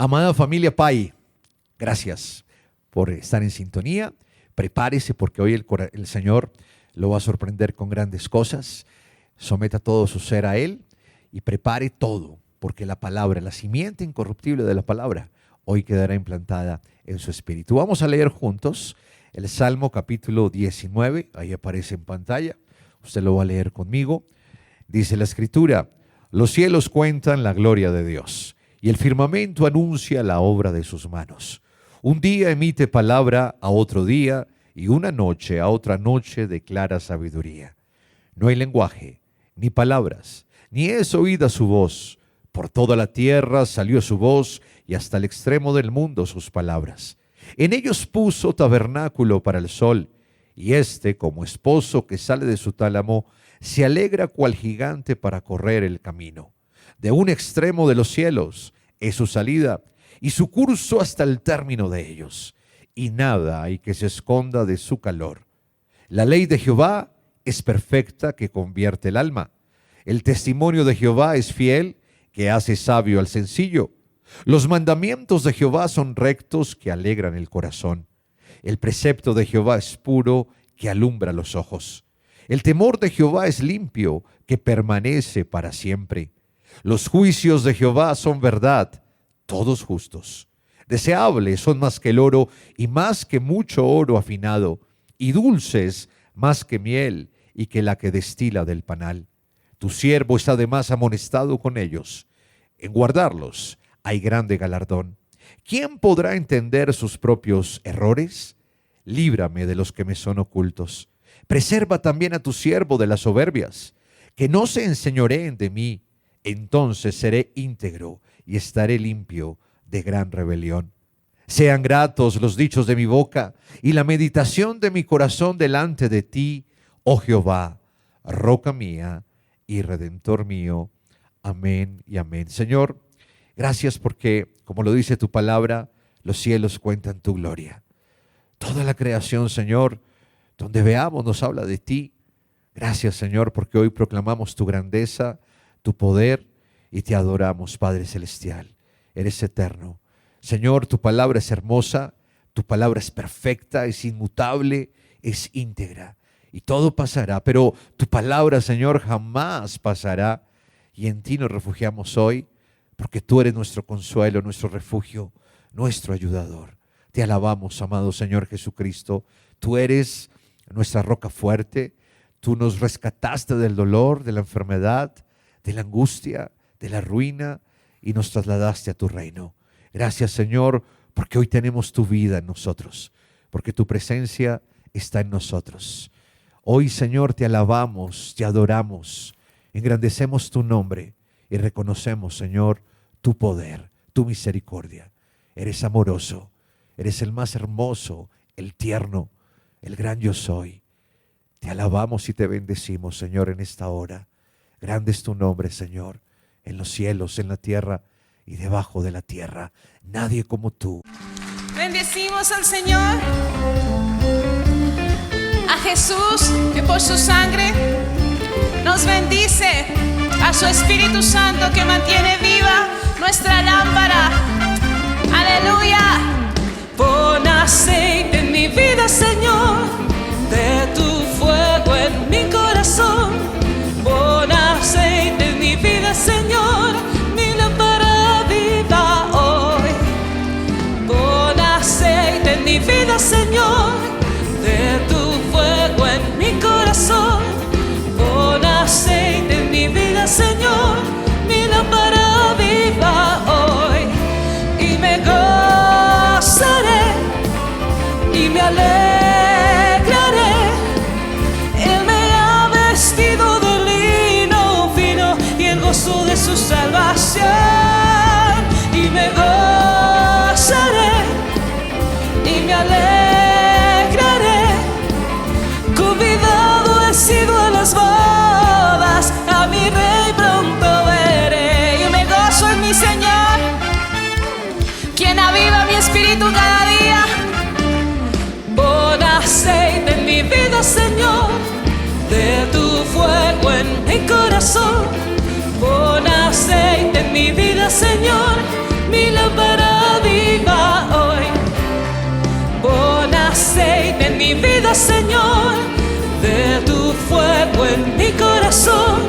Amada familia Pai, gracias por estar en sintonía. Prepárese porque hoy el Señor lo va a sorprender con grandes cosas. Someta todo su ser a Él y prepare todo, porque la palabra, la simiente incorruptible de la palabra, hoy quedará implantada en su espíritu. Vamos a leer juntos el Salmo capítulo 19, ahí aparece en pantalla, usted lo va a leer conmigo. Dice la Escritura: los cielos cuentan la gloria de Dios, y el firmamento anuncia la obra de sus manos. Un día emite palabra a otro día, y una noche a otra noche declara sabiduría. No hay lenguaje, ni palabras, ni es oída su voz. Por toda la tierra salió su voz, y hasta el extremo del mundo sus palabras. En ellos puso tabernáculo para el sol, y éste, como esposo que sale de su tálamo, se alegra cual gigante para correr el camino. De un extremo de los cielos es su salida, y su curso hasta el término de ellos, y nada hay que se esconda de su calor. La ley de Jehová es perfecta, que convierte el alma. El testimonio de Jehová es fiel, que hace sabio al sencillo. Los mandamientos de Jehová son rectos, que alegran el corazón. El precepto de Jehová es puro, que alumbra los ojos. El temor de Jehová es limpio, que permanece para siempre. Los juicios de Jehová son verdad, todos justos. Deseables son más que el oro, y más que mucho oro afinado, y dulces más que miel, y que la que destila del panal. Tu siervo está además amonestado con ellos. En guardarlos hay grande galardón. ¿Quién podrá entender sus propios errores? Líbrame de los que me son ocultos. Preserva también a tu siervo de las soberbias, que no se enseñoreen de mí. Entonces seré íntegro y estaré limpio de gran rebelión. Sean gratos los dichos de mi boca y la meditación de mi corazón delante de ti, oh Jehová, roca mía y redentor mío. Amén y amén. Señor, gracias porque, como lo dice tu palabra, los cielos cuentan tu gloria. Toda la creación, Señor, donde veamos nos habla de ti. Gracias, Señor, porque hoy proclamamos tu grandeza, tu poder, y te adoramos, Padre Celestial. Eres eterno. Señor, tu palabra es hermosa, tu palabra es perfecta, es inmutable, es íntegra. Y todo pasará, pero tu palabra, Señor, jamás pasará. Y en ti nos refugiamos hoy, porque tú eres nuestro consuelo, nuestro refugio, nuestro ayudador. Te alabamos, amado Señor Jesucristo. Tú eres nuestra roca fuerte. Tú nos rescataste del dolor, de la enfermedad, de la angustia, de la ruina, y nos trasladaste a tu reino. Gracias, Señor, porque hoy tenemos tu vida en nosotros, porque tu presencia está en nosotros. Hoy, Señor, te alabamos, te adoramos, engrandecemos tu nombre y reconocemos, Señor, tu poder, tu misericordia. Eres amoroso, eres el más hermoso, el tierno, el gran yo soy. Te alabamos y te bendecimos, Señor, en esta hora. Grande es tu nombre, Señor, en los cielos, en la tierra y debajo de la tierra. Nadie como tú. Bendecimos al Señor, a Jesús, que por su sangre nos bendice, a su Espíritu Santo que mantiene viva nuestra lámpara. Aleluya. Pon aceite en mi vida, Señor, de tu fuego en mi corazón. Pon aceite en mi vida, Señor, mi lámpara viva hoy. Pon aceite en mi vida, Señor, de tu fuego en mi corazón. Pon aceite en mi vida, Señor, mi lámpara viva hoy. Y me gozaré y me alegraré. Él me ha vestido de lino fino y el gozo de su salvación. Y me gozaré y me alegraré. Convidado he sido a las bodas, a mi rey pronto veré. Y me gozo en mi Señor, quien aviva mi espíritu cada día. Pon aceite en mi vida, Señor, de tu fuego en mi corazón. Pon aceite en mi vida, Señor, mi lámpara aceite en mi vida, Señor, de tu fuego en mi corazón.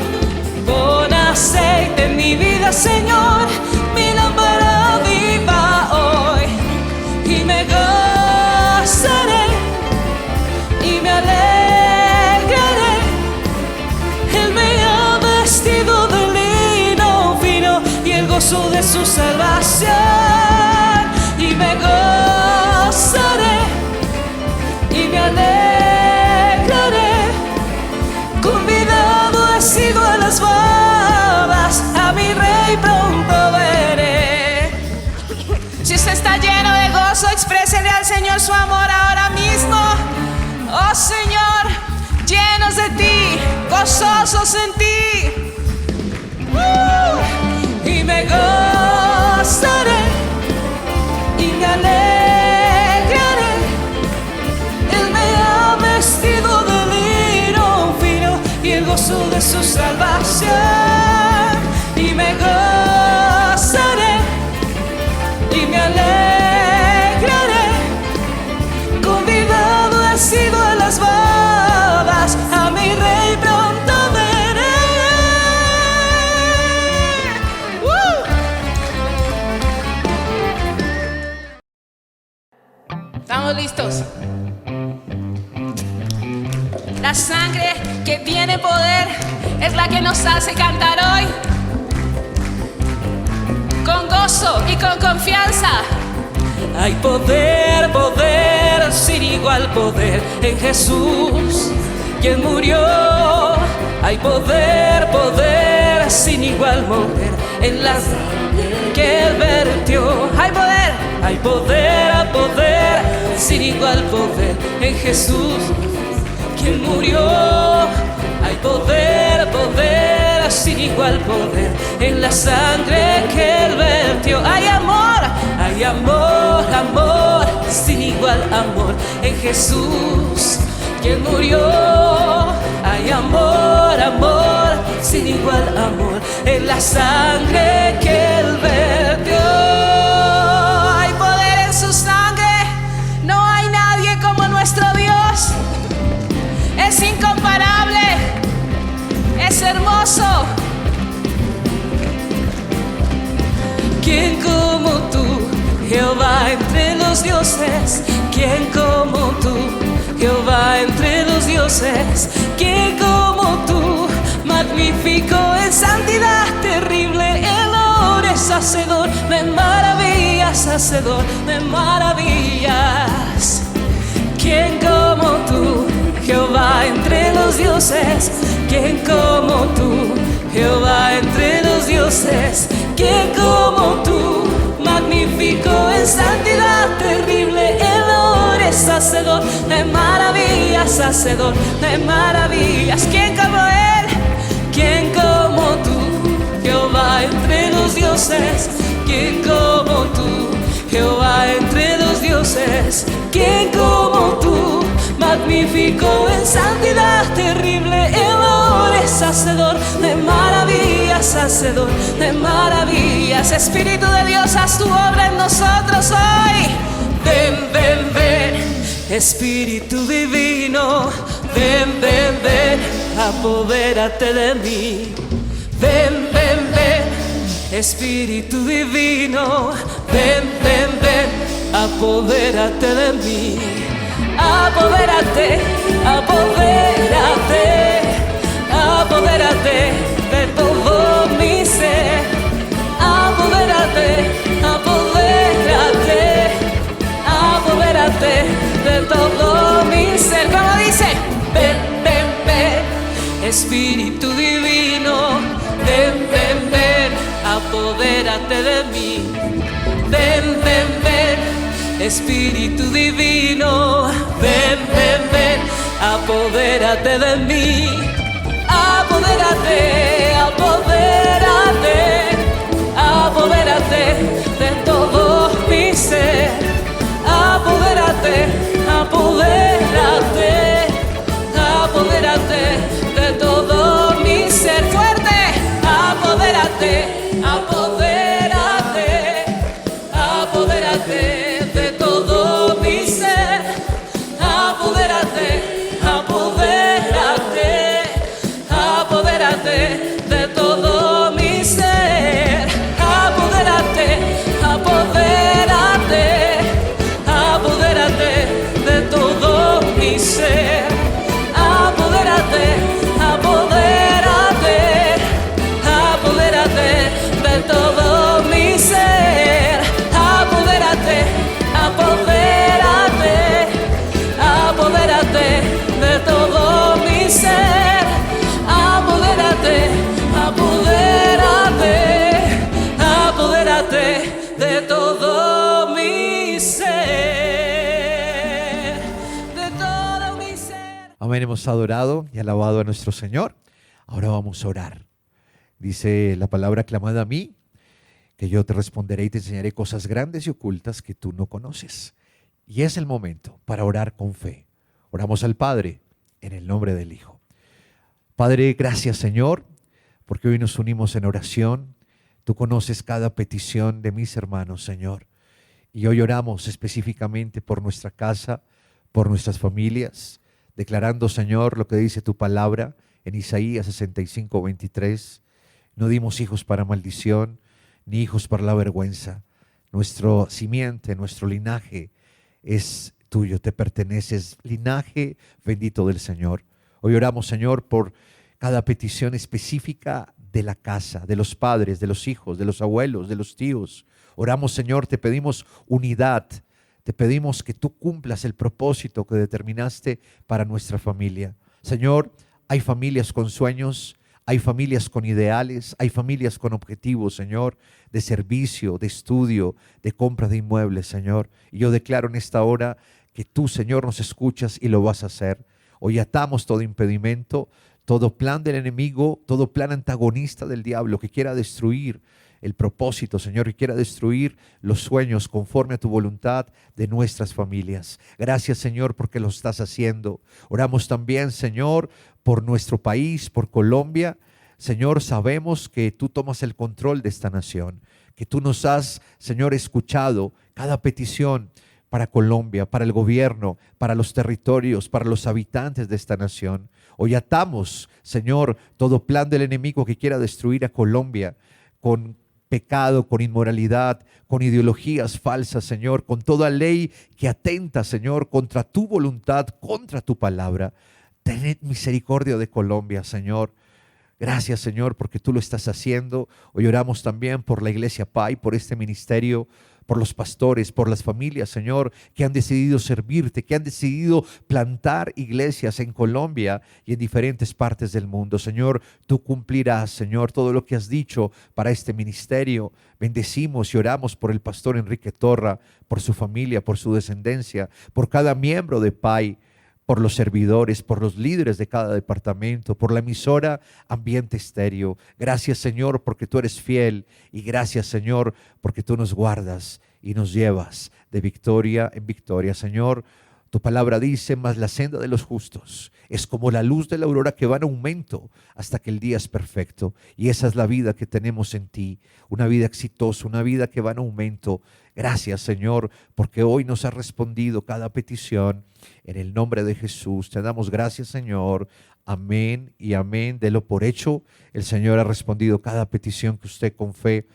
Pon aceite en mi vida, Señor, mi lámpara viva hoy. Y me gozaré y me alegraré. Él me ha vestido de lino fino y el gozo de su salvación. Y me gozaré y me alegraré. Convidado he sido a las bodas, a mi rey pronto veré. Si usted está lleno de gozo, exprésele al Señor su amor ahora mismo. Oh Señor, llenos de ti, gozosos en ti. Y me gozaré y me alegraré. Él me ha vestido de lino fino y el gozo de su salvación. Y me gozaré y me alegraré. Convidado he sido a las bodas, a mi rey pronto veré. ¿Estamos listos? La sangre que tiene poder es la que nos hace cantar hoy con gozo y con confianza. Hay poder, poder, sin igual poder en Jesús, quien murió. Hay poder, poder, sin igual poder en la sangre que Él vertió. Hay poder, poder, sin igual poder en Jesús, quien murió. Hay poder, poder, sin igual poder en la sangre que Él vertió. Hay amor, amor, sin igual amor en Jesús, quien murió. Hay amor, amor, sin igual amor en la sangre que Él vertió. Hay poder en su sangre, no hay nadie como nuestro Dios. Es incomparable, es hermoso. ¿Quién como tú, Jehová entre los dioses? ¿Quién como tú, Jehová entre los dioses? ¿Quién como tú, magnífico en santidad, terrible en loores, hacedor de maravillas, hacedor de maravillas? ¿Quién como tú, Jehová entre los dioses? ¿Quién como tú, Jehová entre los dioses? ¿Quién como tú, magnífico en santidad, terrible en loores, hacedor de maravillas, hacedor de maravillas? ¿Quién como Él? ¿Quién como tú, Jehová entre los dioses? ¿Quién como tú, Jehová entre los dioses? ¿Quién como tú, magnífico en santidad, terrible en loores, hacedor de maravillas, hacedor de maravillas? Espíritu de Dios, haz tu obra en nosotros hoy. Ven, ven, ven, Espíritu divino, ven, ven, ven, apodérate de mí. Ven, ven, ven, Espíritu divino, ven, ven, ven, apodérate de mí. Apodérate, apodérate, apodérate de todo mi ser. Apodérate, apodérate, apodérate de todo mi ser. ¿Cómo dice? Ven, ven, ven, Espíritu divino, ven, ven, ven, apodérate de mí. Ven, ven, ven, Espíritu divino, ven, ven, ven, apodérate de mí. Apodérate, apodérate, apodérate de todo mi ser. Apodérate, apodérate, apodérate de todo mi ser. Fuerte, apodérate, apodérate, apodérate de todo mi ser. todo mi ser, de todo mi ser. Amén, hemos adorado y alabado a nuestro Señor. Ahora vamos a orar. Dice la palabra: clamad a mí, que yo te responderé y te enseñaré cosas grandes y ocultas que tú no conoces. Y es el momento para orar con fe. Oramos al Padre en el nombre del Hijo. Padre, gracias, Señor, porque hoy nos unimos en oración. Tú conoces cada petición de mis hermanos, Señor. Y hoy oramos específicamente por nuestra casa, por nuestras familias, declarando, Señor, lo que dice tu palabra en Isaías 65:23. No dimos hijos para maldición, ni hijos para la vergüenza. Nuestro simiente, nuestro linaje es tuyo, te perteneces, linaje bendito del Señor. Hoy oramos, Señor, por cada petición específica de la casa, de los padres, de los hijos, de los abuelos, de los tíos. Oramos, Señor, te pedimos unidad, te pedimos que tú cumplas el propósito que determinaste para nuestra familia. Señor, hay familias con sueños, hay familias con ideales, hay familias con objetivos, Señor, de servicio, de estudio, de compra de inmuebles, Señor. Y yo declaro en esta hora que tú, Señor, nos escuchas y lo vas a hacer. Hoy atamos todo impedimento, todo plan del enemigo, todo plan antagonista del diablo que quiera destruir el propósito, Señor, que quiera destruir los sueños conforme a tu voluntad de nuestras familias. Gracias, Señor, porque lo estás haciendo. Oramos también, Señor, por nuestro país, por Colombia. Señor, sabemos que tú tomas el control de esta nación, que tú nos has, Señor, escuchado cada petición para Colombia, para el gobierno, para los territorios, para los habitantes de esta nación. Hoy atamos, Señor, todo plan del enemigo que quiera destruir a Colombia con pecado, con inmoralidad, con ideologías falsas, Señor, con toda ley que atenta, Señor, contra tu voluntad, contra tu palabra. Tened misericordia de Colombia, Señor. Gracias, Señor, porque tú lo estás haciendo. Hoy oramos también por la Iglesia PAI, por este ministerio, por los pastores, por las familias, Señor, que han decidido servirte, que han decidido plantar iglesias en Colombia y en diferentes partes del mundo. Señor, tú cumplirás, Señor, todo lo que has dicho para este ministerio. Bendecimos y oramos por el pastor Enrique Torra, por su familia, por su descendencia, por cada miembro de PAI, por los servidores, por los líderes de cada departamento, por la emisora Ambiente Estéreo. Gracias, Señor, porque tú eres fiel, y gracias, Señor, porque tú nos guardas y nos llevas de victoria en victoria. Señor, tu palabra dice: mas la senda de los justos es como la luz de la aurora que va en aumento hasta que el día es perfecto. Y esa es la vida que tenemos en ti, una vida exitosa, una vida que va en aumento. Gracias, Señor, porque hoy nos has respondido cada petición. En el nombre de Jesús te damos gracias, Señor. Amén y amén. Delo por hecho. El Señor ha respondido cada petición que usted con fe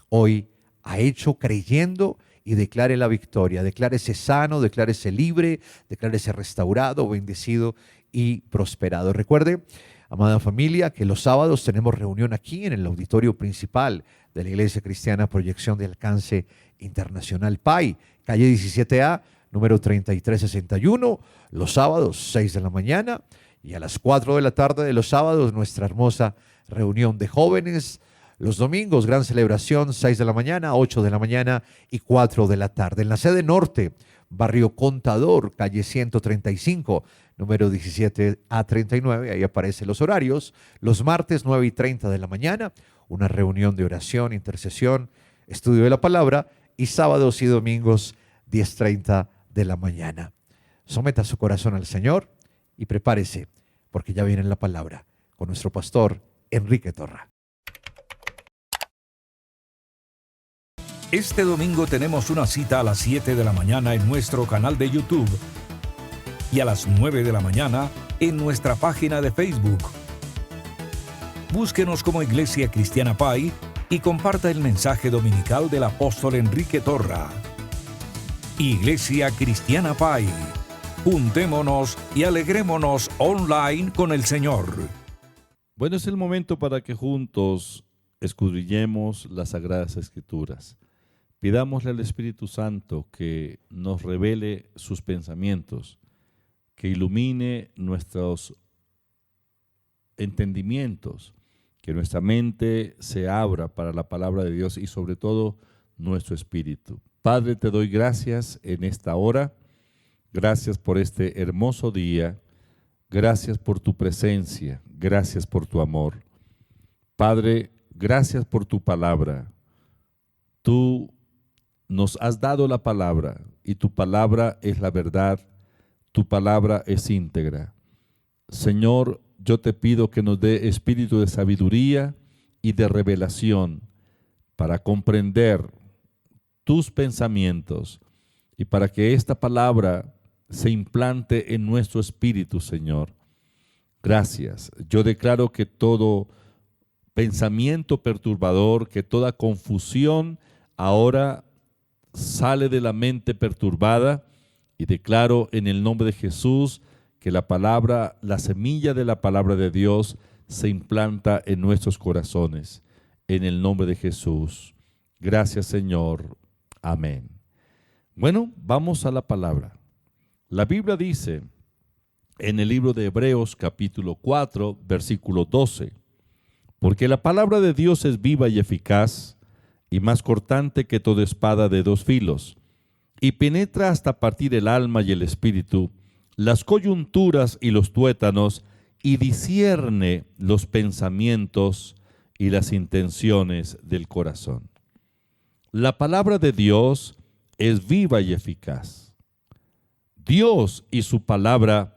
hoy ha hecho, creyendo, y declare la victoria. Declárese sano, declárese libre, declárese restaurado, bendecido y prosperado. Recuerde, amada familia, que los sábados tenemos reunión aquí en el auditorio principal de la Iglesia Cristiana Proyección de Alcance Internacional PAI, calle 17A, número 3361, los sábados 6 de la mañana, y a las 4 de la tarde de los sábados nuestra hermosa reunión de jóvenes. Los domingos, gran celebración, 6 de la mañana, 8 de la mañana y 4 de la tarde. En la sede norte, barrio Contador, calle 135, número 17A39, ahí aparecen los horarios. Los martes, 9:30 de la mañana, una reunión de oración, intercesión, estudio de la palabra, y sábados y domingos, 10:30 de la mañana. Someta su corazón al Señor y prepárese, porque ya viene la palabra con nuestro pastor Enrique Torra. Este domingo tenemos una cita a las 7 de la mañana en nuestro canal de YouTube y a las 9 de la mañana en nuestra página de Facebook. Búsquenos como Iglesia Cristiana PAI y comparta el mensaje dominical del apóstol Enrique Torra. Iglesia Cristiana PAI. Juntémonos y alegrémonos online con el Señor. Bueno, es el momento para que juntos escudriñemos las Sagradas Escrituras. Pidámosle al Espíritu Santo que nos revele sus pensamientos, que ilumine nuestros entendimientos, que nuestra mente se abra para la palabra de Dios y sobre todo nuestro espíritu. Padre, te doy gracias en esta hora. Gracias por este hermoso día. Gracias por tu presencia. Gracias por tu amor. Padre, gracias por tu palabra. Tú nos has dado la palabra y tu palabra es la verdad. Tu palabra es íntegra. Señor, yo te pido que nos dé espíritu de sabiduría y de revelación para comprender tus pensamientos y para que esta palabra se implante en nuestro espíritu, Señor. Gracias. Yo declaro que todo pensamiento perturbador, que toda confusión ahora sale de la mente perturbada y declaro en el nombre de Jesús que la palabra, la semilla de la palabra de Dios se implanta en nuestros corazones. En el nombre de Jesús. Gracias, Señor. Amén. Bueno, vamos a la palabra. La Biblia dice en el libro de Hebreos capítulo 4, versículo 12, porque la palabra de Dios es viva y eficaz y más cortante que toda espada de dos filos, y penetra hasta partir el alma y el espíritu, las coyunturas y los tuétanos, y discierne los pensamientos y las intenciones del corazón. La palabra de Dios es viva y eficaz. Dios y su palabra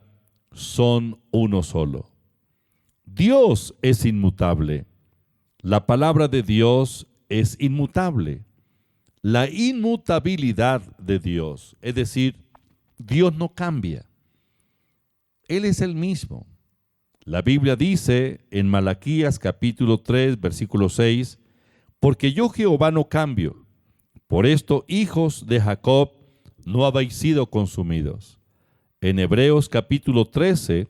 son uno solo. Dios es inmutable. La palabra de Dios es inmutable. La inmutabilidad de Dios, es decir, Dios no cambia. Él es el mismo. La Biblia dice en Malaquías capítulo 3, versículo 6, porque yo Jehová no cambio. Por esto, hijos de Jacob, no habéis sido consumidos. En Hebreos capítulo 13,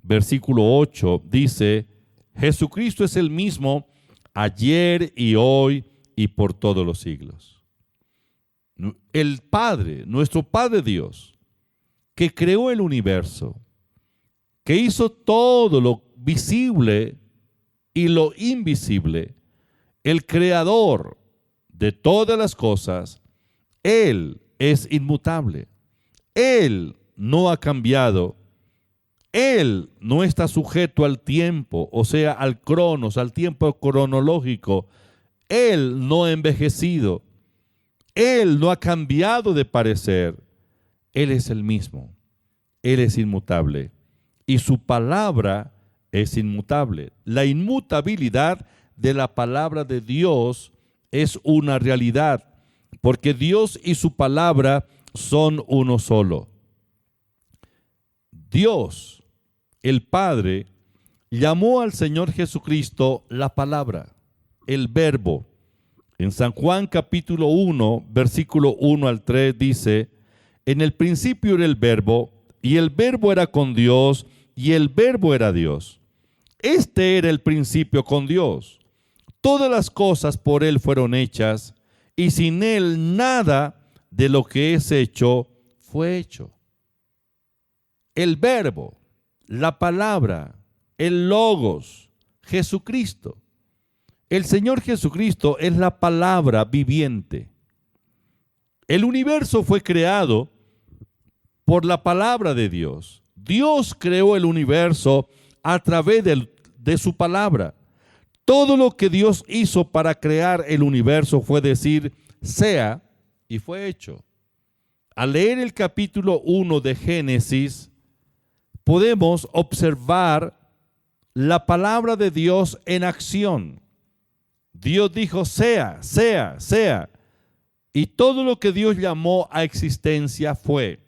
versículo 8, dice, Jesucristo es el mismo ayer y hoy y por todos los siglos. El Padre, nuestro Padre Dios, que creó el universo, que hizo todo lo visible y lo invisible, el creador de todas las cosas, Él es inmutable. Él no ha cambiado. Él no está sujeto al tiempo, o sea, al cronos, al tiempo cronológico. Él no ha envejecido. Él no ha cambiado de parecer. Él es el mismo. Él es inmutable. Y su palabra es inmutable. La inmutabilidad de la palabra de Dios es una realidad, porque Dios y su palabra son uno solo. Dios, el Padre, llamó al Señor Jesucristo la palabra, el verbo. En San Juan capítulo 1, versículo 1 al 3 dice, en el principio era el verbo, y el verbo era con Dios, y el verbo era Dios. Este era el principio con Dios. Todas las cosas por Él fueron hechas, y sin Él nada de lo que es hecho fue hecho. El verbo, la palabra, el logos, Jesucristo. El Señor Jesucristo es la palabra viviente. El universo fue creado por la palabra de Dios. Dios creó el universo a través de su palabra. Todo lo que Dios hizo para crear el universo fue decir, sea, y fue hecho. Al leer el capítulo 1 de Génesis, podemos observar la palabra de Dios en acción. Dios dijo, sea, sea, sea. Y todo lo que Dios llamó a existencia fue.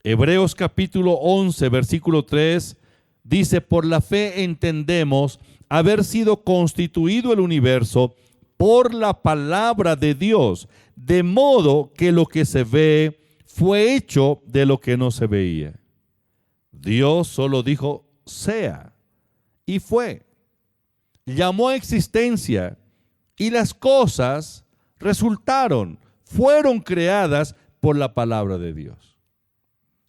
Hebreos capítulo 11, versículo 3, dice, por la fe entendemos haber sido constituido el universo por la palabra de Dios, de modo que lo que se ve fue hecho de lo que no se veía. Dios solo dijo, sea, y fue. Llamó a existencia, y las cosas resultaron, fueron creadas por la palabra de Dios.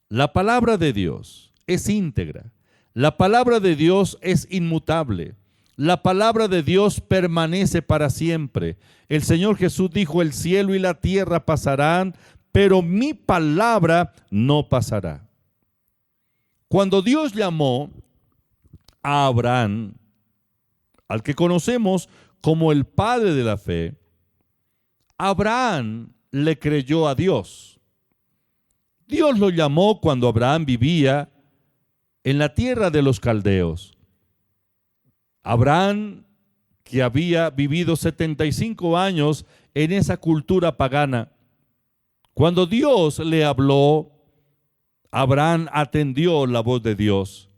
La palabra de Dios es íntegra. La palabra de Dios es inmutable. la palabra de Dios permanece para siempre. El Señor Jesús dijo: el cielo y la tierra pasarán, pero mi palabra no pasará. Cuando Dios llamó a Abraham, al que conocemos como el padre de la fe, Abraham le creyó a Dios. Dios lo llamó cuando Abraham vivía en la tierra de los caldeos. Abraham, que había vivido 75 años en esa cultura pagana, cuando Dios le habló, Abraham atendió la voz de Dios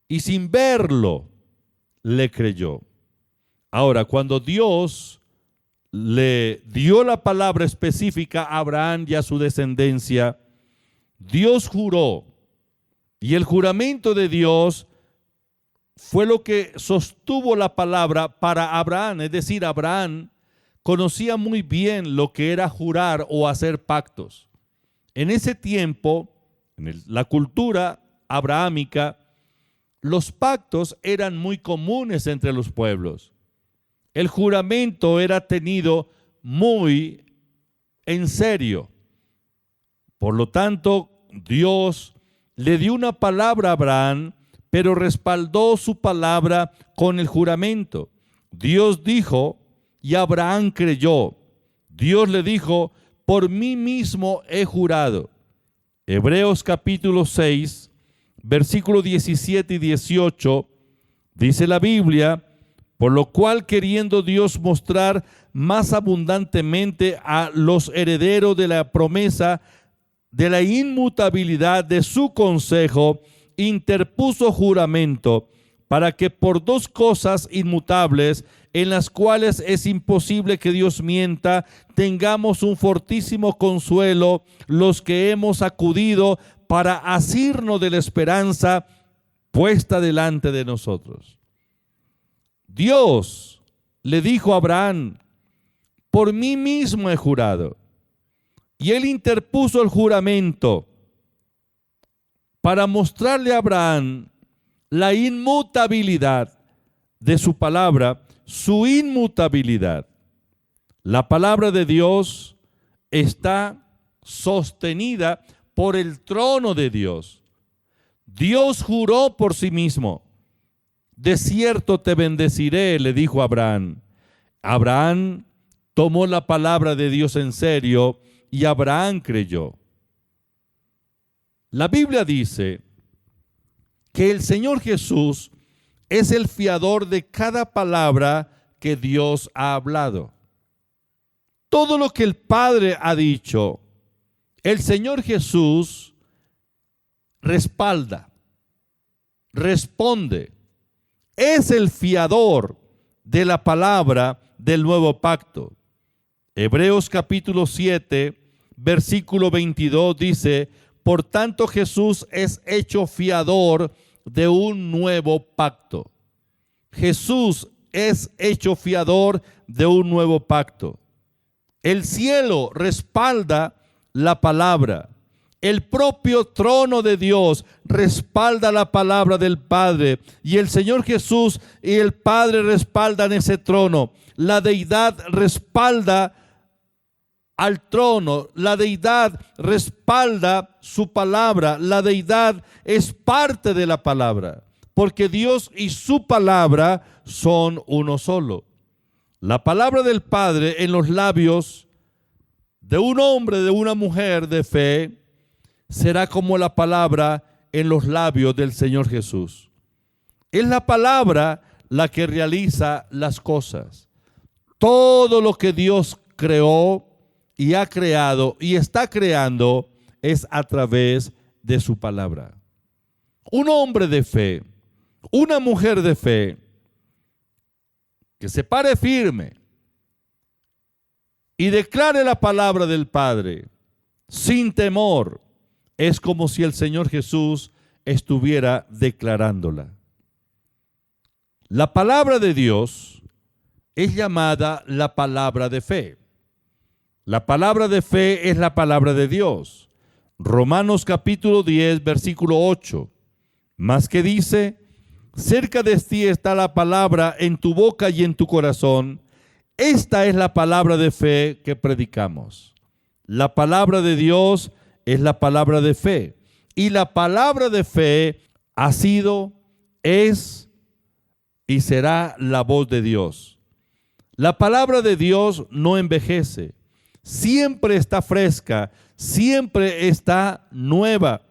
y sin verlo le creyó. Ahora, cuando Dios le dio la palabra específica a Abraham y a su descendencia, Dios juró, y el juramento de Dios fue lo que sostuvo la palabra para Abraham. Es decir, Abraham conocía muy bien lo que era jurar o hacer pactos. En ese tiempo, en la cultura abrahámica, los pactos eran muy comunes entre los pueblos. El juramento era tenido muy en serio. Por lo tanto, Dios le dio una palabra a Abraham, pero respaldó su palabra con el juramento. Dios dijo, y Abraham creyó. Dios le dijo: por mí mismo he jurado. Hebreos capítulo 6, versículos 17 y 18, dice la Biblia: por lo cual, queriendo Dios mostrar más abundantemente a los herederos de la promesa de la inmutabilidad de su consejo, interpuso juramento, para que por dos cosas inmutables, en las cuales es imposible que Dios mienta, tengamos un fortísimo consuelo los que hemos acudido para asirnos de la esperanza puesta delante de nosotros. Dios le dijo a Abraham: por mí mismo he jurado. Y él interpuso el juramento para mostrarle a Abraham la inmutabilidad de su palabra, su inmutabilidad. La palabra de Dios está sostenida por el trono de Dios. Dios juró por sí mismo. De cierto te bendeciré, le dijo a Abraham. Abraham tomó la palabra de Dios en serio y Abraham creyó. La Biblia dice que el Señor Jesús es el fiador de cada palabra que Dios ha hablado. Todo lo que el Padre ha dicho, el Señor Jesús respalda, responde. Es el fiador de la palabra del nuevo pacto. Hebreos capítulo 7, versículo 22 dice: por tanto Jesús es hecho fiador de un nuevo pacto. Jesús es hecho fiador de un nuevo pacto. El cielo respalda la palabra. El propio trono de Dios respalda la palabra del Padre, y el Señor Jesús y el Padre respaldan ese trono. La deidad respalda al trono, la deidad respalda su palabra, la deidad es parte de la palabra, porque Dios y su palabra son uno solo. La palabra del Padre en los labios de un hombre, de una mujer de fe, será como la palabra en los labios del Señor Jesús. Es la palabra la que realiza las cosas. Todo lo que Dios creó y ha creado y está creando es a través de su palabra. Un hombre de fe, una mujer de fe, que se pare firme y declare la palabra del Padre sin temor, es como si el Señor Jesús estuviera declarándola. La palabra de Dios es llamada la palabra de fe. La palabra de fe es la palabra de Dios. Romanos capítulo 10, versículo 8. Más que dice: cerca de ti está la palabra en tu boca y en tu corazón. Esta es la palabra de fe que predicamos. La palabra de Dios es la palabra de fe. Y la palabra de fe ha sido, es y será la voz de Dios. La palabra de Dios no envejece. Siempre está fresca, siempre está nueva.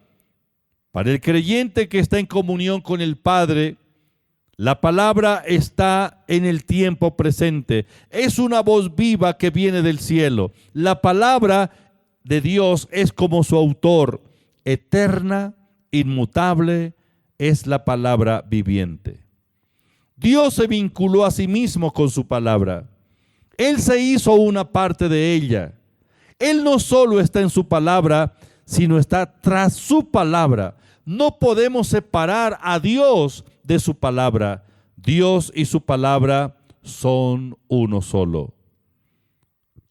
Para el creyente que está en comunión con el Padre, la palabra está en el tiempo presente. Es una voz viva que viene del cielo. La palabra de Dios es como su autor, eterna, inmutable, es la palabra viviente. Dios se vinculó a sí mismo con su palabra. Él se hizo una parte de ella. Él no solo está en su palabra, sino está tras su palabra. No podemos separar a Dios de su palabra. Dios y su palabra son uno solo.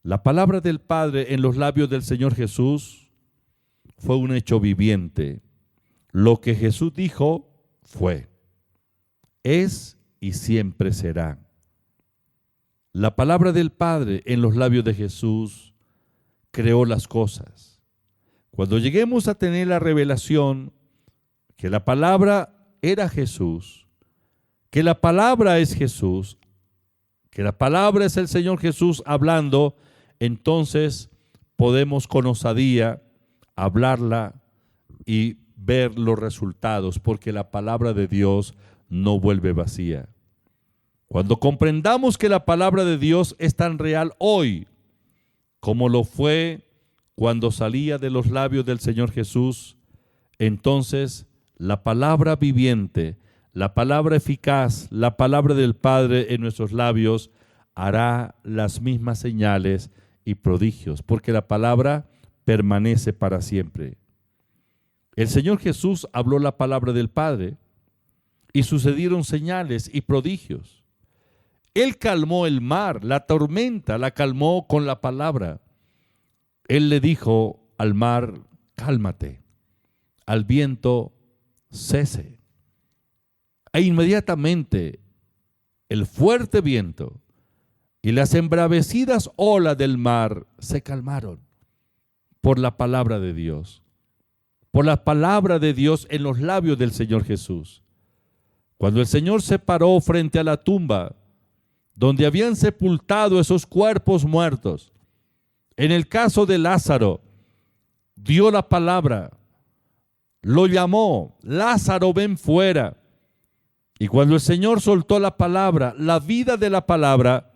La palabra del Padre en los labios del Señor Jesús fue un hecho viviente. Lo que Jesús dijo fue, es y siempre será. La palabra del Padre en los labios de Jesús creó las cosas. Cuando lleguemos a tener la revelación que la palabra era Jesús, que la palabra es Jesús, que la palabra es el Señor Jesús hablando, entonces podemos con osadía hablarla y ver los resultados, porque la palabra de Dios no vuelve vacía. Cuando comprendamos que la palabra de Dios es tan real hoy como lo fue cuando salía de los labios del Señor Jesús, entonces la palabra viviente, la palabra eficaz, la palabra del Padre en nuestros labios hará las mismas señales y prodigios, porque la palabra permanece para siempre. El Señor Jesús habló la palabra del Padre y sucedieron señales y prodigios. Él calmó el mar, la tormenta la calmó con la palabra. Él le dijo al mar, cálmate, al viento, cese. E inmediatamente el fuerte viento y las embravecidas olas del mar se calmaron por la palabra de Dios, por la palabra de Dios en los labios del Señor Jesús. Cuando el Señor se paró frente a la tumba donde habían sepultado esos cuerpos muertos, en el caso de Lázaro, dio la palabra, lo llamó, Lázaro, ven fuera. Y cuando el Señor soltó la palabra, la vida de la palabra,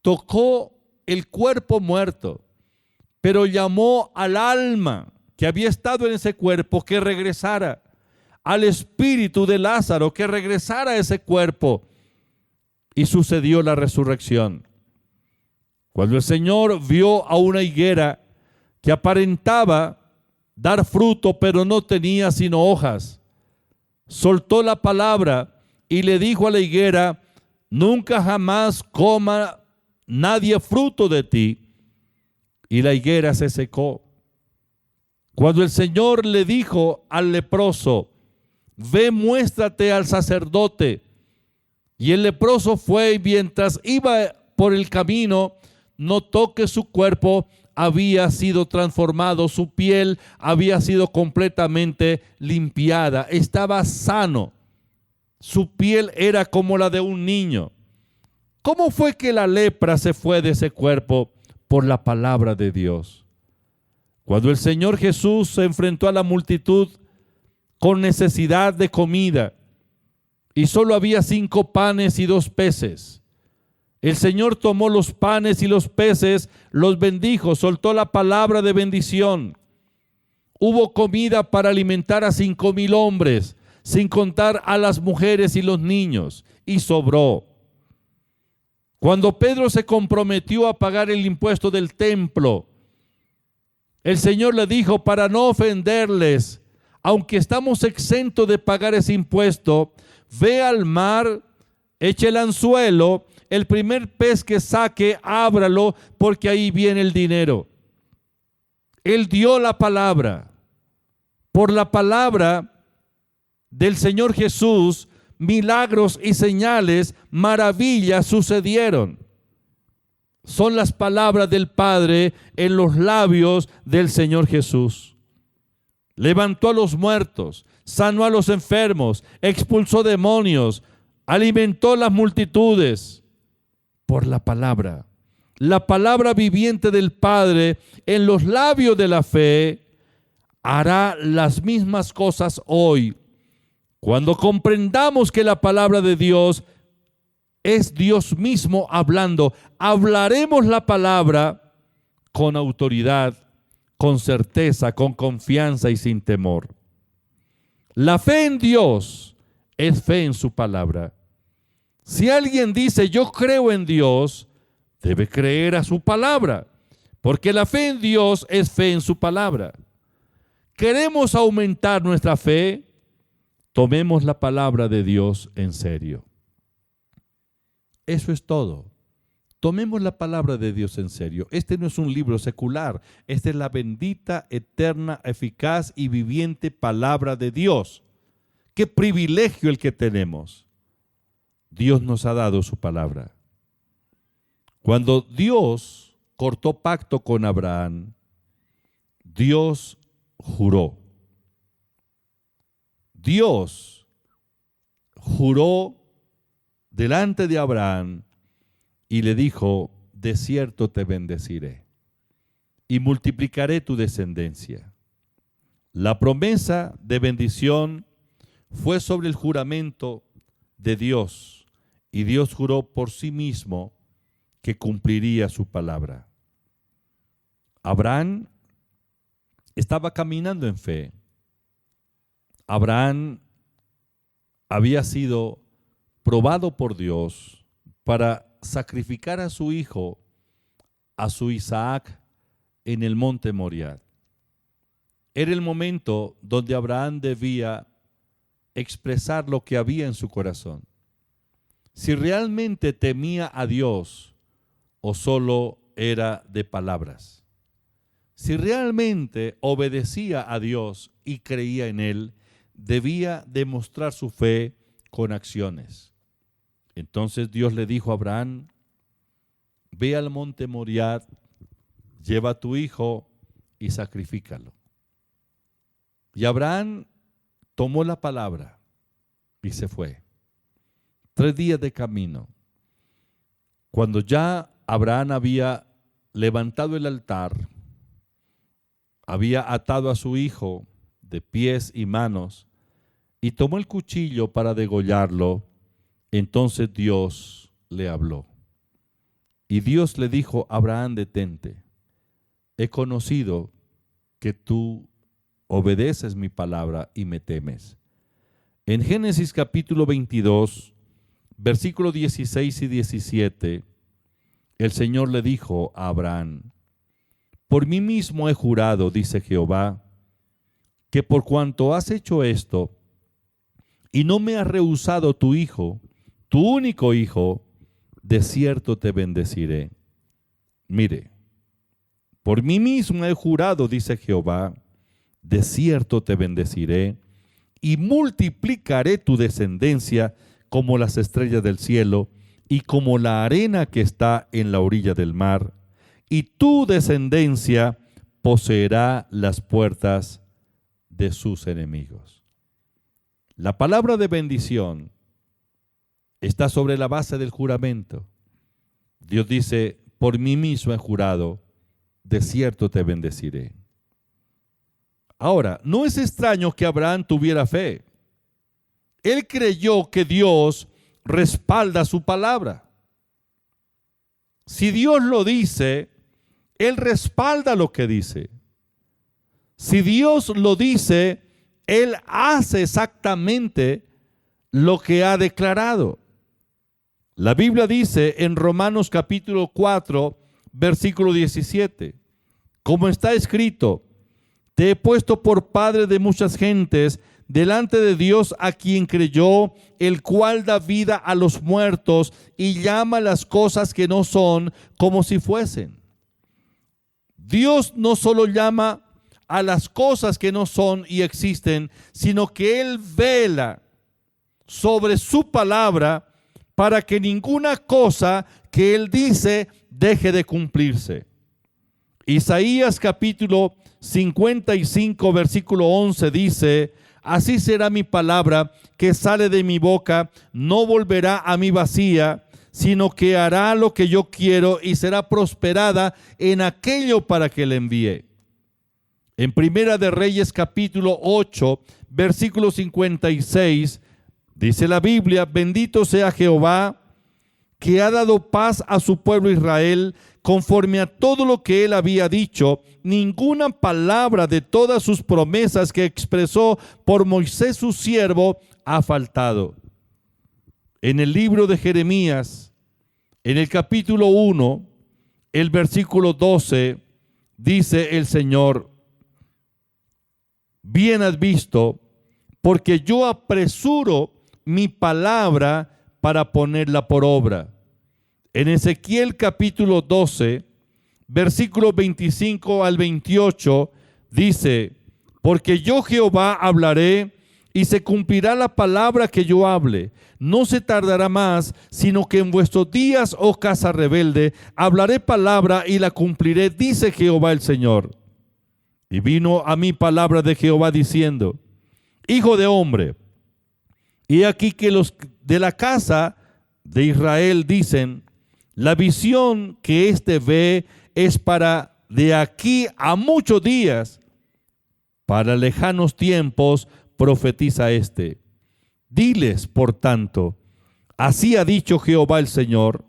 tocó el cuerpo muerto, pero llamó al alma que había estado en ese cuerpo que regresara, al espíritu de Lázaro que regresara a ese cuerpo, y sucedió la resurrección. Cuando el Señor vio a una higuera que aparentaba dar fruto, pero no tenía sino hojas, soltó la palabra y le dijo a la higuera, nunca jamás coma nadie fruto de ti. Y la higuera se secó. Cuando el Señor le dijo al leproso, ve, muéstrate al sacerdote. Y el leproso fue, y mientras iba por el camino, notó que su cuerpo había sido transformado, su piel había sido completamente limpiada, estaba sano, su piel era como la de un niño. ¿Cómo fue que la lepra se fue de ese cuerpo? Por la palabra de Dios. Cuando el Señor Jesús se enfrentó a la multitud con necesidad de comida y solo había 5 panes y 2 peces, el Señor tomó los panes y los peces, los bendijo, soltó la palabra de bendición. Hubo comida para alimentar a 5,000 hombres, sin contar a las mujeres y los niños, y sobró. Cuando Pedro se comprometió a pagar el impuesto del templo, el Señor le dijo, para no ofenderles, aunque estamos exentos de pagar ese impuesto, ve al mar, eche el anzuelo, el primer pez que saque, ábralo, porque ahí viene el dinero. Él dio la palabra. Por la palabra del Señor Jesús, milagros y señales, maravillas sucedieron. Son las palabras del Padre en los labios del Señor Jesús. Levantó a los muertos, sanó a los enfermos, expulsó demonios, alimentó las multitudes por la palabra. La palabra viviente del Padre en los labios de la fe hará las mismas cosas hoy. Cuando comprendamos que la palabra de Dios es Dios mismo hablando, hablaremos la palabra con autoridad, con certeza, con confianza y sin temor. La fe en Dios es fe en su palabra. Si alguien dice yo creo en Dios, debe creer a su palabra, porque la fe en Dios es fe en su palabra. ¿Queremos aumentar nuestra fe? Tomemos la palabra de Dios en serio. Eso es todo. Tomemos la palabra de Dios en serio. Este no es un libro secular. Esta es la bendita, eterna, eficaz y viviente palabra de Dios. ¡Qué privilegio el que tenemos! Dios nos ha dado su palabra. Cuando Dios cortó pacto con Abraham, Dios juró. Dios juró delante de Abraham y le dijo, de cierto te bendeciré y multiplicaré tu descendencia. La promesa de bendición fue sobre el juramento de Dios y Dios juró por sí mismo que cumpliría su palabra. Abraham estaba caminando en fe. Abraham había sido probado por Dios para sacrificar a su hijo, a su Isaac, en el monte Moriah. Era el momento donde Abraham debía expresar lo que había en su corazón. Si realmente temía a Dios o solo era de palabras. Si realmente obedecía a Dios y creía en Él, debía demostrar su fe con acciones. Entonces Dios le dijo a Abraham, ve al monte Moriah, lleva a tu hijo y sacrifícalo. Y Abraham tomó la palabra y se fue. 3 días de camino. Cuando ya Abraham había levantado el altar, había atado a su hijo de pies y manos y tomó el cuchillo para degollarlo, entonces Dios le habló. Y Dios le dijo, Abraham, detente. He conocido que tú obedeces mi palabra y me temes. En Génesis capítulo 22, versículos 16 y 17, el Señor le dijo a Abraham, por mí mismo he jurado, dice Jehová, que por cuanto has hecho esto, y no me has rehusado tu hijo, tu único hijo, de cierto te bendeciré. Mire, por mí mismo he jurado, dice Jehová, de cierto te bendeciré, y multiplicaré tu descendencia como las estrellas del cielo, y como la arena que está en la orilla del mar, y tu descendencia poseerá las puertas de sus enemigos. La palabra de bendición está sobre la base del juramento. Dios dice, por mí mismo he jurado, de cierto te bendeciré. Ahora, no es extraño que Abraham tuviera fe. Él creyó que Dios respalda su palabra. Si Dios lo dice, Él respalda lo que dice. Si Dios lo dice, Él hace exactamente lo que ha declarado. La Biblia dice en Romanos capítulo 4, versículo 17, como está escrito, te he puesto por padre de muchas gentes delante de Dios a quien creyó, el cual da vida a los muertos y llama las cosas que no son como si fuesen. Dios no solo llama a las cosas que no son y existen, sino que Él vela sobre su palabra para que ninguna cosa que Él dice deje de cumplirse. Isaías capítulo 55, versículo 11 dice: así será mi palabra que sale de mi boca, no volverá a mí vacía, sino que hará lo que yo quiero y será prosperada en aquello para que le envíe. En Primera de Reyes capítulo 8, versículo 56, dice la Biblia: bendito sea Jehová, que ha dado paz a su pueblo Israel, conforme a todo lo que él había dicho. Ninguna palabra de todas sus promesas que expresó por Moisés su siervo ha faltado. En el libro de Jeremías, en el capítulo 1, el versículo 12, dice el Señor: bien has visto, porque yo apresuro mi palabra para ponerla por obra. En Ezequiel capítulo 12, versículos 25 al 28, dice: porque yo Jehová hablaré y se cumplirá la palabra que yo hable. No se tardará más, sino que en vuestros días, oh casa rebelde, hablaré palabra y la cumpliré, dice Jehová el Señor. Y vino a mí palabra de Jehová diciendo: hijo de hombre, y aquí que los de la casa de Israel dicen: la visión que éste ve es para de aquí a muchos días, para lejanos tiempos profetiza éste. Diles, por tanto, así ha dicho Jehová el Señor: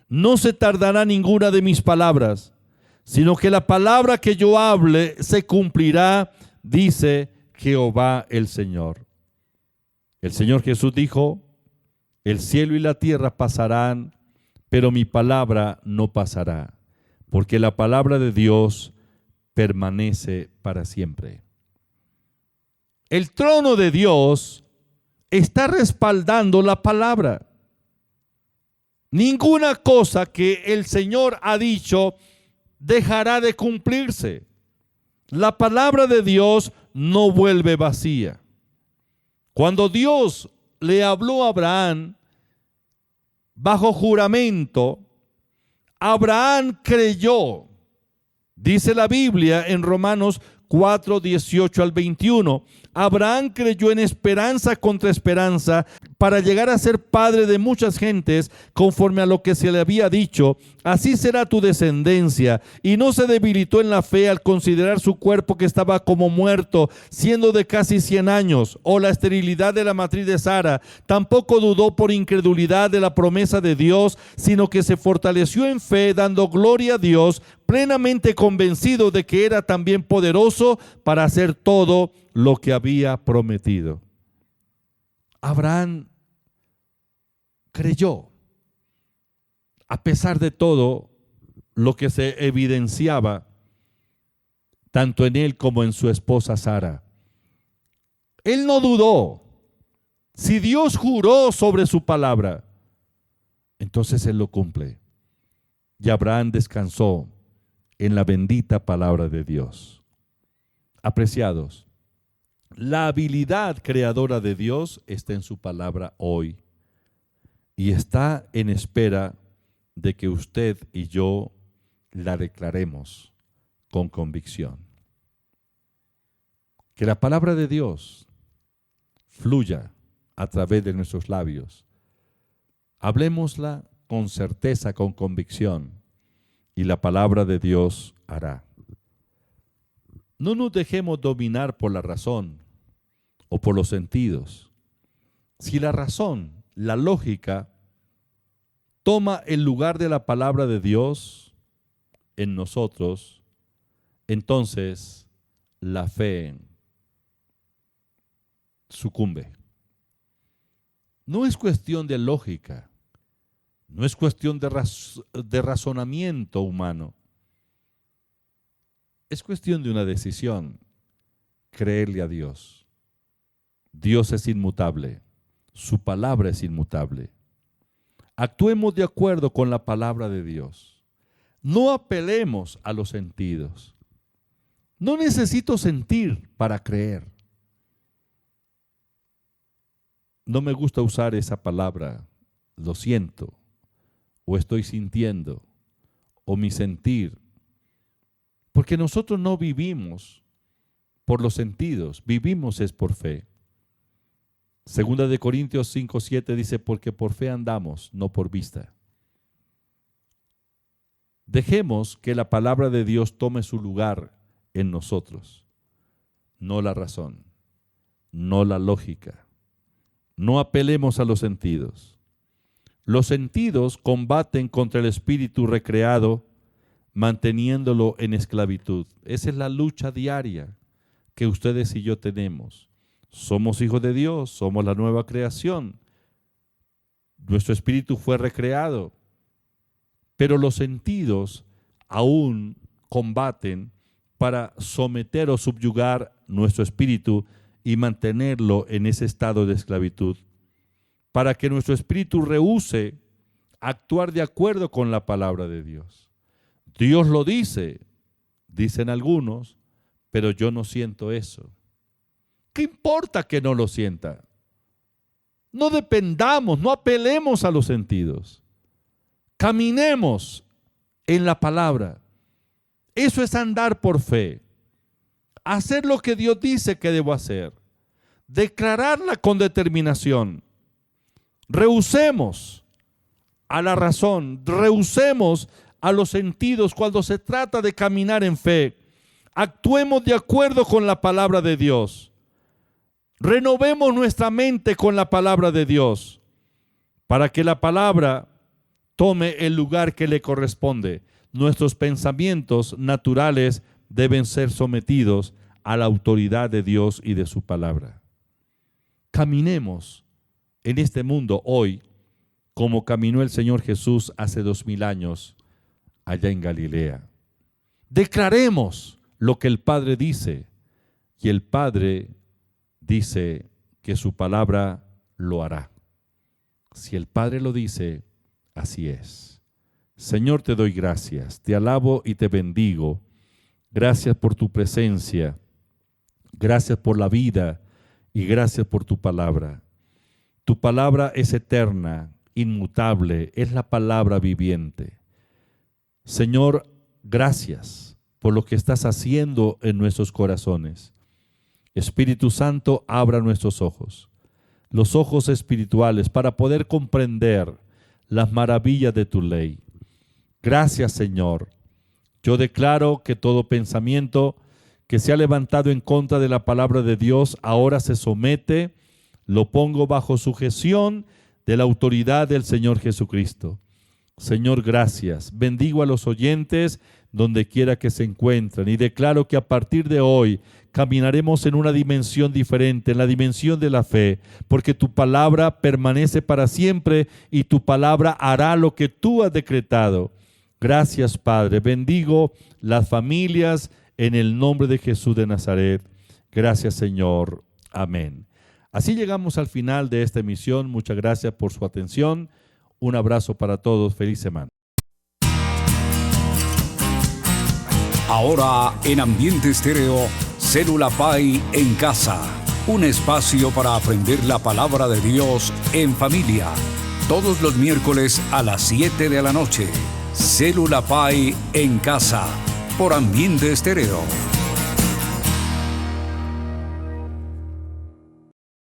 no se tardará ninguna de mis palabras, sino que la palabra que yo hable se cumplirá, dice Jehová el Señor. El Señor Jesús dijo: el cielo y la tierra pasarán, pero mi palabra no pasará, porque la palabra de Dios permanece para siempre. El trono de Dios está respaldando la palabra. Ninguna cosa que el Señor ha dicho dejará de cumplirse. La palabra de Dios no vuelve vacía. Cuando Dios le habló a Abraham bajo juramento, Abraham creyó. Dice la Biblia en Romanos 4, 18 al 21. Abraham creyó en esperanza contra esperanza para llegar a ser padre de muchas gentes, conforme a lo que se le había dicho: así será tu descendencia. Y no se debilitó en la fe al considerar su cuerpo, que estaba como muerto, siendo de casi 100 años, o la esterilidad de la matriz de Sara. Tampoco dudó por incredulidad de la promesa de Dios, sino que se fortaleció en fe, dando gloria a Dios, plenamente convencido de que era también poderoso para hacer todo lo que había prometido. Abraham creyó, a pesar de todo lo que se evidenciaba tanto en él como en su esposa Sara. Él no dudó. Si Dios juró sobre su palabra, entonces Él lo cumple. Y Abraham descansó en la bendita palabra de Dios. Apreciados, la habilidad creadora de Dios está en su palabra hoy y está en espera de que usted y yo la declaremos con convicción. Que la palabra de Dios fluya a través de nuestros labios. Hablémosla con certeza, con convicción, y la palabra de Dios hará. No nos dejemos dominar por la razón o por los sentidos. Si la razón, la lógica, toma el lugar de la palabra de Dios en nosotros, entonces la fe sucumbe. No es cuestión de lógica, no es cuestión de razonamiento humano. Es cuestión de una decisión, creerle a Dios. Dios es inmutable, su palabra es inmutable. Actuemos de acuerdo con la palabra de Dios. No apelemos a los sentidos. No necesito sentir para creer. No me gusta usar esa palabra, lo siento, o estoy sintiendo, o mi sentir, porque nosotros no vivimos por los sentidos, vivimos es por fe. Segunda de Corintios 5:7 dice, porque por fe andamos, no por vista. Dejemos que la palabra de Dios tome su lugar en nosotros, no la razón, no la lógica. No apelemos a los sentidos. Los sentidos combaten contra el espíritu recreado, manteniéndolo en esclavitud. Esa es la lucha diaria que ustedes y yo tenemos. Somos hijos de Dios, somos la nueva creación. Nuestro espíritu fue recreado, pero los sentidos aún combaten para someter o subyugar nuestro espíritu y mantenerlo en ese estado de esclavitud, para que nuestro espíritu rehúse actuar de acuerdo con la palabra de Dios. Dios lo dice, dicen algunos, pero yo no siento eso. ¿Qué importa que no lo sienta? No dependamos, no apelemos a los sentidos. Caminemos en la palabra. Eso es andar por fe. Hacer lo que Dios dice que debo hacer. Declararla con determinación. Rehusemos a la razón, rehusemos a los sentidos cuando se trata de caminar en fe. Actuemos de acuerdo con la palabra de Dios. Renovemos nuestra mente con la palabra de Dios para que la palabra tome el lugar que le corresponde. Nuestros pensamientos naturales deben ser sometidos a la autoridad de Dios y de su palabra. Caminemos en este mundo hoy como caminó el Señor Jesús hace 2000 años allá en Galilea. Declaremos lo que el Padre dice, y el Padre dice que su palabra lo hará. Si el Padre lo dice, así es. Señor, te doy gracias, te alabo y te bendigo. Gracias por tu presencia, gracias por la vida y gracias por tu palabra. Tu palabra es eterna, inmutable, es la palabra viviente. Señor, gracias por lo que estás haciendo en nuestros corazones. Espíritu Santo, abra nuestros ojos, los ojos espirituales, para poder comprender las maravillas de tu ley. Gracias, Señor. Yo declaro que todo pensamiento que se ha levantado en contra de la palabra de Dios ahora se somete, lo pongo bajo sujeción de la autoridad del Señor Jesucristo. Señor, gracias. Bendigo a los oyentes donde quiera que se encuentren y declaro que a partir de hoy caminaremos en una dimensión diferente, en la dimensión de la fe, porque tu palabra permanece para siempre y tu palabra hará lo que tú has decretado. Gracias, Padre. Bendigo las familias en el nombre de Jesús de Nazaret. Gracias, Señor. Amén. Así llegamos al final de esta emisión. Muchas gracias por su atención. Un abrazo para todos. Feliz semana. Ahora en Ambiente Estéreo, Célula Pai en casa. Un espacio para aprender la palabra de Dios en familia. Todos los miércoles a las 7 de la noche. Célula Pai en casa. Por Ambiente Estéreo.